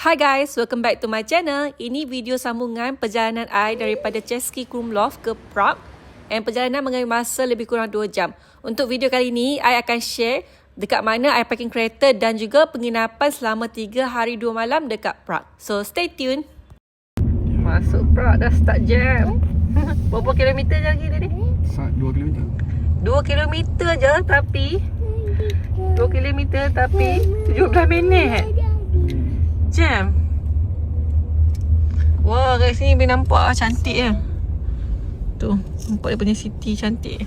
Hi guys, welcome back to my channel. Ini video sambungan perjalanan I daripada Chesky Krumlov ke Prague. Dan perjalanan mengambil masa lebih kurang 2 jam. Untuk video kali ini, I akan share dekat mana I parking kereta dan juga penginapan selama 3 hari 2 malam dekat Prague. So stay tune. Masuk Prague dah start jam. Berapa kilometer je lagi tadi? 2 kilometer. 2 kilometer je tapi 2 kilometer tapi 17 minit. Jam. Wah, kat sini boleh nampak cantik je. Tu, nampak dia punya city cantik.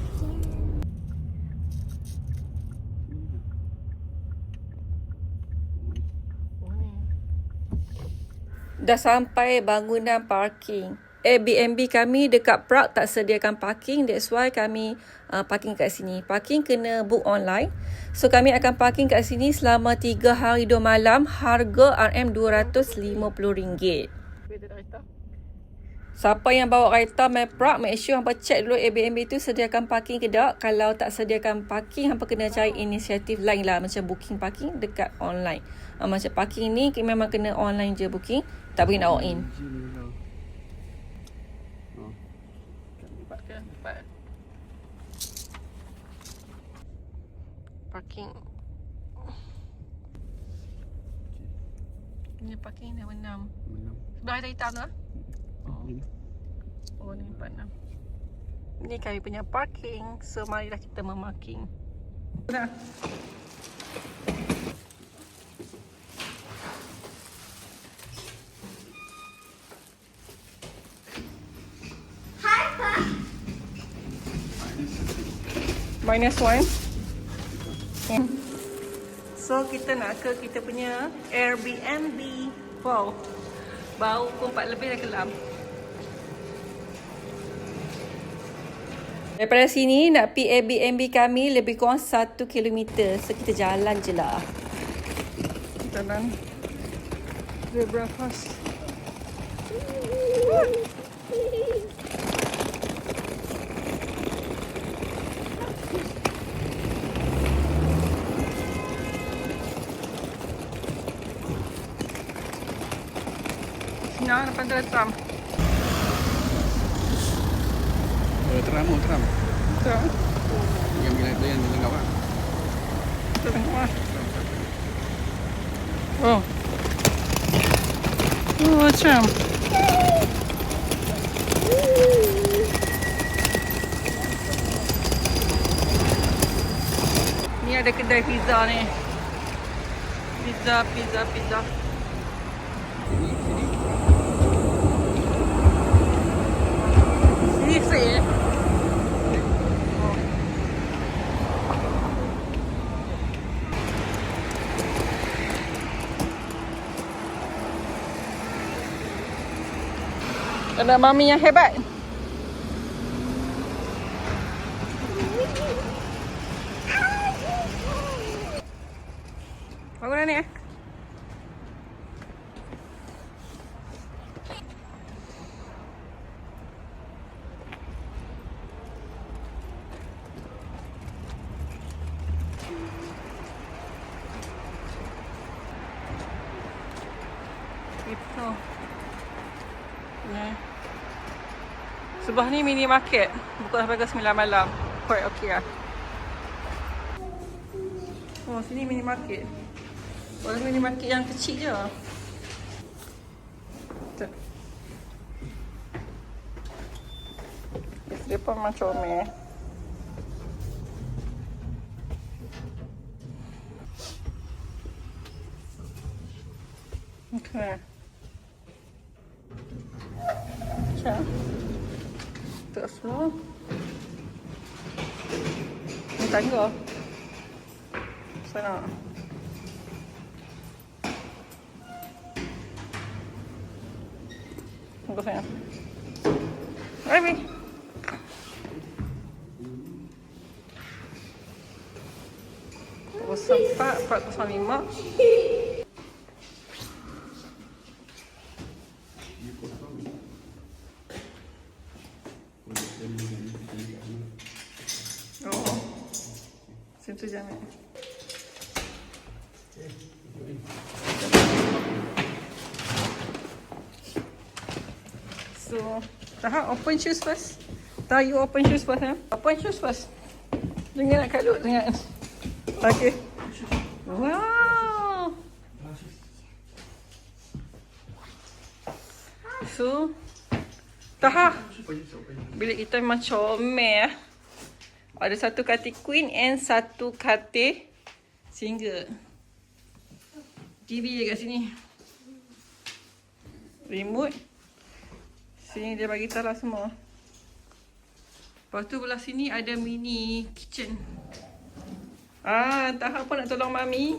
Dah sampai bangunan parking. Airbnb kami dekat Prague tak sediakan parking. That's why kami parking kat sini. Parking kena book online. So kami akan parking kat sini selama 3 hari 2 malam. Harga RM250. Siapa yang bawa kereta main Prague, make sure hampa check dulu Airbnb tu sediakan parking ke tak. Kalau tak sediakan parking, hampa kena cari inisiatif lain lah. Macam booking parking dekat online. Macam parking ni memang kena online je booking. Tak boleh nak walk in. Parking. Ini parking nombor 6. Sebelah kereta hitam tu lah. Oh ni 46. Ni kami punya parking. So marilah kita memarking. Nah. -1. So kita nak ke kita punya Airbnb. Wow, bau pukul 4 lebih dah gelap. Daripada sini nak pergi Airbnb kami lebih kurang 1 kilometer. So kita jalan je lah. Jalan zebra cross. Nah, depan tu tram. Tram. Tram. Yang bila itu yang di tengah lah. Tengah. Oh. Oh, tram. Ni ada kedai pizza ni. Pizza. Sini free. Ada mami yang hebat. Bangun ni Itu. Ni. Sebelah ni mini market. Buka sampai ke 9 malam. Quite okay lah. Oh, sini mini market. Oh, mini market yang kecil je. Dia pun macam comel. Okay. Macam tak semua. Ni tangga. Sana. Tunggu saya. Baby. Sempat 405. Oh, situ je ni. So, Taha, open shoes first. Taha, you open shoes first. Open shoes first. Jangan nak kalut sangat. Okay. Wow. So, Taha, bilik kita memang comel. Ada satu katil queen and satu katil single. TV je kat sini. Remote. Sini dia bagi taruh semua. Lepas tu belah sini ada mini kitchen. Taha pun nak tolong mami.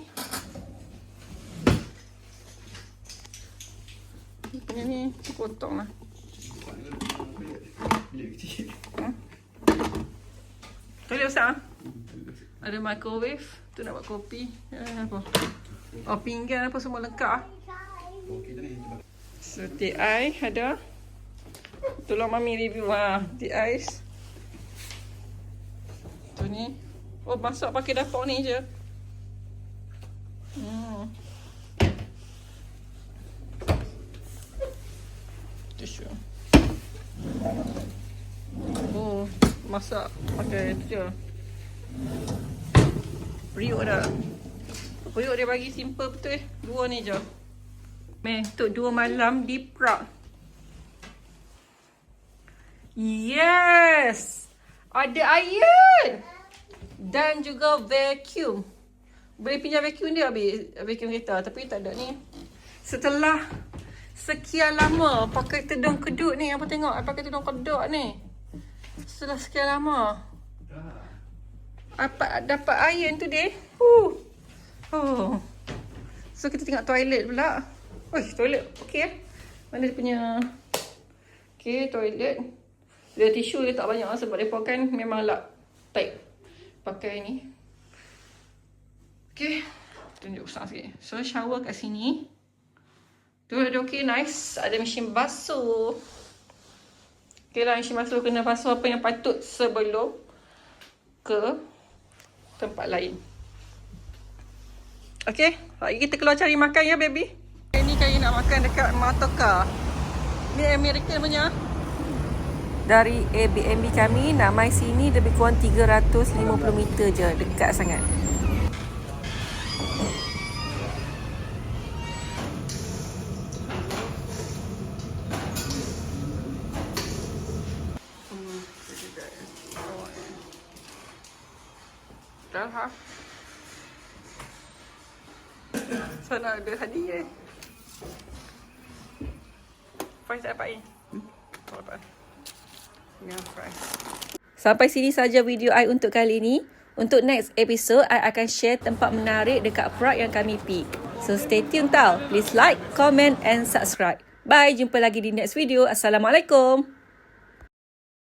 Ni punya ni potong lah. Toilet besar. Ada microwave. Tu nak buat kopi. Apa? Oh, pinggan apa semua lengkap. So, teh ais ada. Tolong mami review. Teh ais. Tu ni. Oh, masak pakai dapur ni je. Tisu. Oh, masak pakai tu je. Periuk dah. Periuk dia bagi simple betul. Dua ni je. Untuk 2 malam di Prague. Yes! Ada air! Dan juga vacuum. Boleh pinjam vacuum dia habis. Vacuum kereta. Tapi tak ada ni. Setelah sekian lama pakai tudung kedut ni. Apa tengok? I pakai tudung kedut ni. Setelah sekian lama. Dapat air tu dia. Oh. So kita tengok toilet pula. Toilet okey. Mana dia punya. Okey, toilet. Dia tisu dia tak banyak sebab depa kan memang lap tight. Pakai ni. Okey. Tunjuk besar sikit. So shower kat sini. Tu ada okey, nice. Ada mesin basuh. Okey lah, mesin basuh kena basuh apa yang patut sebelum ke tempat lain. Okay, lagi kita keluar cari makan ya baby. Ini kali nak makan dekat Matoka. Ni American punya. Dari Airbnb kami nak mai sini lebih kurang 350 meter je, dekat sangat. Dah. Sana ada hadiah. Fries tak dapat ni? Tak dapat. Dengan fries. Sampai sini saja video I untuk kali ini. Untuk next episode, I akan share tempat menarik dekat Prague yang kami pergi. So stay tune tau. Please like, comment and subscribe. Bye. Jumpa lagi di next video. Assalamualaikum.